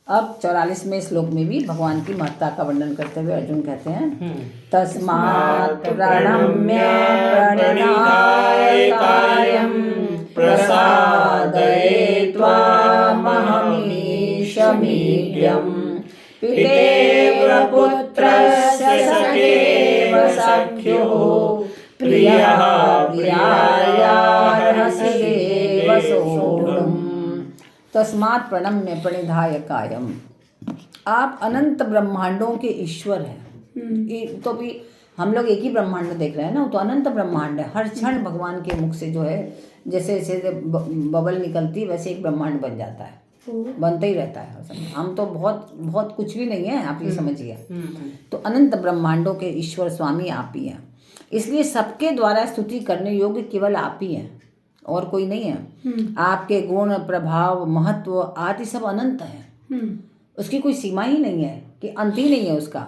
अब 44वें श्लोक में भी भगवान की महत्ता का वर्णन करते हुए अर्जुन कहते हैं तस्मात् प्रणम्य प्रणिधाय कायं प्रसादये त्वामहमीशमीड्यम् पितेव पुत्रस्य सखेव सख्युः प्रियः प्रियायार्हसि देव सोढुम्। तस्मात् प्रणम्य प्रणिधाय कायम। आप अनंत ब्रह्मांडों के ईश्वर हैं। तो भी हम लोग एक ही ब्रह्मांड देख रहे हैं ना, तो अनंत ब्रह्मांड है। हर क्षण भगवान के मुख से जो है जैसे जैसे बबल निकलती वैसे एक ब्रह्मांड बन जाता है, बनता ही रहता है हर समय। हम तो बहुत बहुत कुछ भी नहीं है, आप ये समझिए। तो अनंत ब्रह्मांडों के ईश्वर स्वामी आप ही हैं, इसलिए सबके द्वारा स्तुति करने योग्य केवल आप ही हैं और कोई नहीं है। आपके गुण प्रभाव महत्व आदि सब अनंत है, उसकी कोई सीमा ही नहीं है, कि अंत ही नहीं है उसका।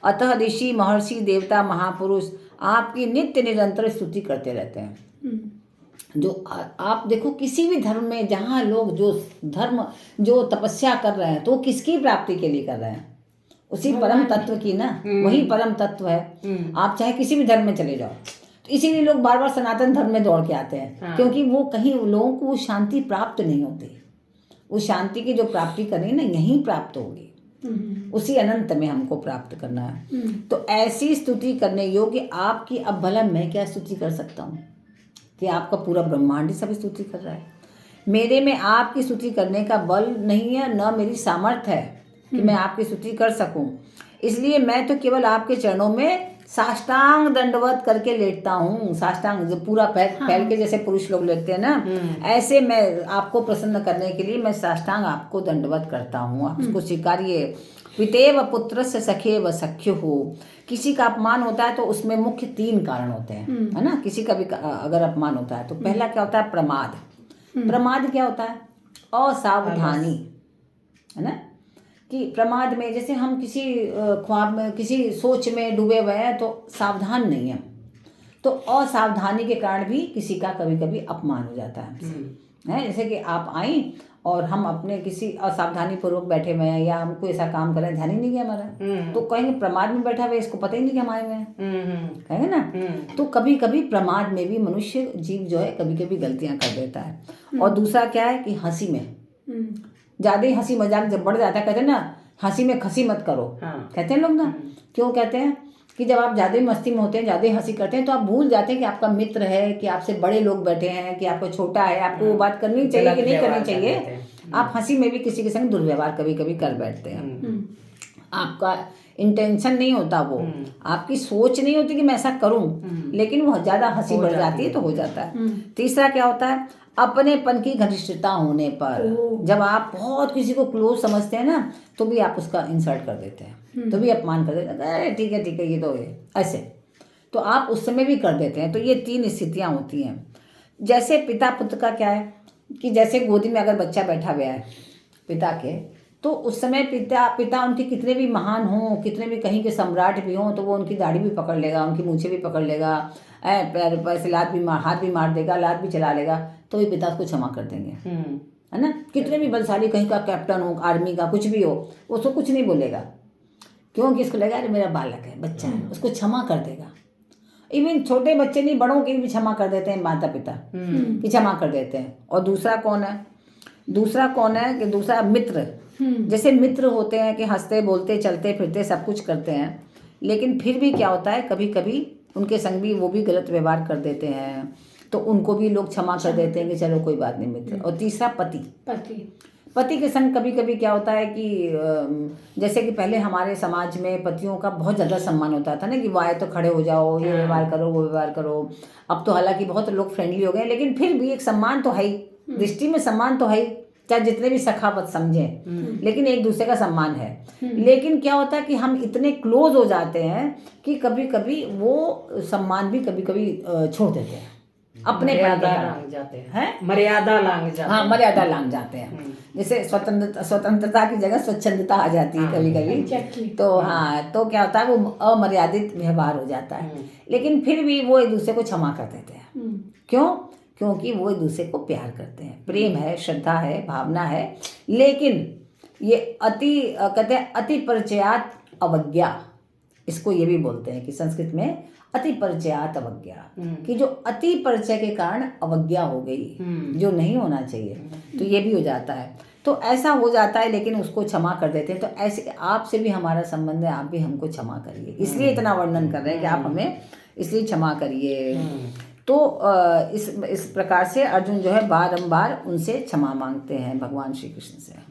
अतः ऋषि महर्षि देवता महापुरुष आपकी नित्य निरंतर स्तुति करते रहते हैं। जो आप देखो किसी भी धर्म में जहाँ लोग जो तपस्या कर रहे हैं तो किसकी प्राप्ति के लिए कर रहे हैं? उसी परम तत्व की ना, वही परम तत्व है। आप चाहे किसी भी धर्म में चले जाओ, तो इसीलिए लोग बार बार सनातन धर्म में दौड़ के आते हैं। क्योंकि वो कहीं लोगों को वो शांति प्राप्त नहीं होती। वो शांति की जो प्राप्ति करनी ना यहीं प्राप्त होगी, उसी अनंत में हमको प्राप्त करना है। तो ऐसी स्तुति करने योग्य आपकी अब भला मैं क्या स्तुति कर सकता हूँ कि आपका पूरा ब्रह्मांड ही सब स्तुति कर रहा है। मेरे में आपकी स्तुति करने का बल नहीं है, न मेरी सामर्थ्य है कि मैं आपकी स्तुति कर सकूं। इसलिए मैं तो केवल आपके चरणों में साष्टांग दंडवत करके लेटता हूँ। साष्टांग जो पूरा फैल के जैसे पुरुष लोग लेटते हैं ना, ऐसे मैं आपको प्रसन्न करने के लिए मैं साष्टांग आपको दंडवत करता हूँ। आप उसको स्वीकारिए। पितेव पुत्रस्य सखेव सख्युः। किसी का अपमान होता है तो उसमें मुख्य 3 कारण होते हैं, है ना। किसी का भी अगर अपमान होता है तो पहला क्या होता है? प्रमाद। प्रमाद क्या होता है? असावधानी, है ना। कि प्रमाद में जैसे हम किसी ख्वाब में किसी सोच में डूबे हुए हैं तो सावधान नहीं है, तो असावधानी के कारण भी किसी का कभी कभी अपमान हो जाता है। जैसे कि आप आई और हम अपने किसी असावधानी पूर्वक बैठे हुए हैं या हमको ऐसा काम कर रहे हैं, ध्यान ही नहीं है हमारा, तो कहेंगे प्रमाद में बैठा हुआ है, इसको पता ही नहीं कि हम आए हुए हैं, कहेंगे ना। तो कभी कभी प्रमाद में भी मनुष्य जीव जो है कभी कभी गलतियां कर देता है। और दूसरा क्या है कि हंसी में ज्यादा ही हंसी मजाक जब बढ़ जाता है, कहते हैं ना हंसी में खसी मत करो, कहते हैं लोग ना। क्यों कहते हैं? कि जब आप ज़्यादा मस्ती में होते हैं, ज़्यादा हंसी करते हैं, तो आप भूल जाते हैं कि आपका मित्र है, कि आपसे बड़े लोग बैठे हैं, कि आपको छोटा है, आपको वो बात करनी चाहिए कि नहीं करनी चाहिए। आप हंसी में भी किसी के संग दुर्व्यवहार कभी कभी कर बैठते हैं। आपका इंटेंशन नहीं होता, वो आपकी सोच नहीं होती कि मैं ऐसा करूं, लेकिन वो ज़्यादा हंसी बढ़ जाती है तो हो जाता है। तीसरा क्या होता है? अपनेपन की घनिष्ठता होने पर जब आप बहुत किसी को क्लोज समझते हैं ना, तो भी आप उसका इंसल्ट कर देते हैं, तो भी अपमान कर देते हैं। अरे ठीक है ये तो है ऐसे, तो आप उस समय भी कर देते हैं। तो ये 3 स्थितियाँ होती हैं। जैसे पिता पुत्र का क्या है कि जैसे गोदी में अगर बच्चा बैठा हुआ है पिता के, तो उस समय पिता उनके कितने भी महान हों, कितने भी कहीं के सम्राट भी हों, तो वो उनकी दाढ़ी भी पकड़ लेगा, उनकी मूछें भी पकड़ लेगा, पैर से हाथ भी मार देगा, लात भी चला लेगा, तो भी पिता उसको क्षमा कर देंगे, है ना। कितने भी बलशाली कहीं का कैप्टन हो, आर्मी का कुछ भी हो, वो उसको कुछ नहीं बोलेगा, क्योंकि इसको लगा अरे मेरा बालक है, बच्चा है, उसको क्षमा कर देगा। इवन छोटे बच्चे नहीं, बड़ों के भी क्षमा कर देते हैं माता पिता, कि क्षमा कर देते हैं। और दूसरा कौन है कि दूसरा मित्र। जैसे मित्र होते हैं कि हंसते बोलते चलते फिरते सब कुछ करते हैं, लेकिन फिर भी क्या होता है कभी कभी उनके संग भी वो भी गलत व्यवहार कर देते हैं, तो उनको भी लोग क्षमा कर देते हैं कि चलो कोई बात नहीं मित्र। और तीसरा पति के संग कभी कभी क्या होता है कि जैसे कि पहले हमारे समाज में पतियों का बहुत ज़्यादा सम्मान होता था ना, कि वो आए तो खड़े हो जाओ, ये व्यवहार करो वो व्यवहार करो। अब तो हालांकि बहुत लोग फ्रेंडली हो गए, लेकिन फिर भी एक सम्मान तो है ही, दृष्टि में सम्मान तो है ही, चाहे जितने भी सखावत समझें, लेकिन एक दूसरे का सम्मान है। लेकिन क्या होता है कि हम इतने क्लोज हो जाते हैं कि कभी कभी वो सम्मान भी कभी कभी छोड़ देते हैं, अपने मर्यादा लांघ जाते हैं। हाँ, मर्यादा लांघ जाते हैं। जैसे स्वतंत्रता की जगह स्वच्छंदता आ जाती है कभी कभी, तो हाँ, तो क्या होता है वो अमर्यादित व्यवहार हो जाता है। लेकिन फिर भी वो एक दूसरे को क्षमा कर देते हैं। क्योंकि वो एक दूसरे को प्यार करते हैं, प्रेम है, श्रद्धा है, भावना है। लेकिन ये कहते हैं अति परिचयात अवज्ञा, इसको ये भी बोलते हैं कि संस्कृत में अति परिचयात अवज्ञा, कि जो अति परिचय के कारण अवज्ञा हो गई, जो नहीं होना चाहिए, तो ये भी हो जाता है। तो ऐसा हो जाता है, लेकिन उसको क्षमा कर देते हैं। तो ऐसे आपसे भी हमारा संबंध है, आप भी हमको क्षमा करिए, इसलिए इतना वर्णन कर रहे हैं कि आप हमें इसलिए क्षमा करिए। तो इस प्रकार से अर्जुन जो है बारंबार उनसे क्षमा मांगते हैं भगवान श्री कृष्ण से।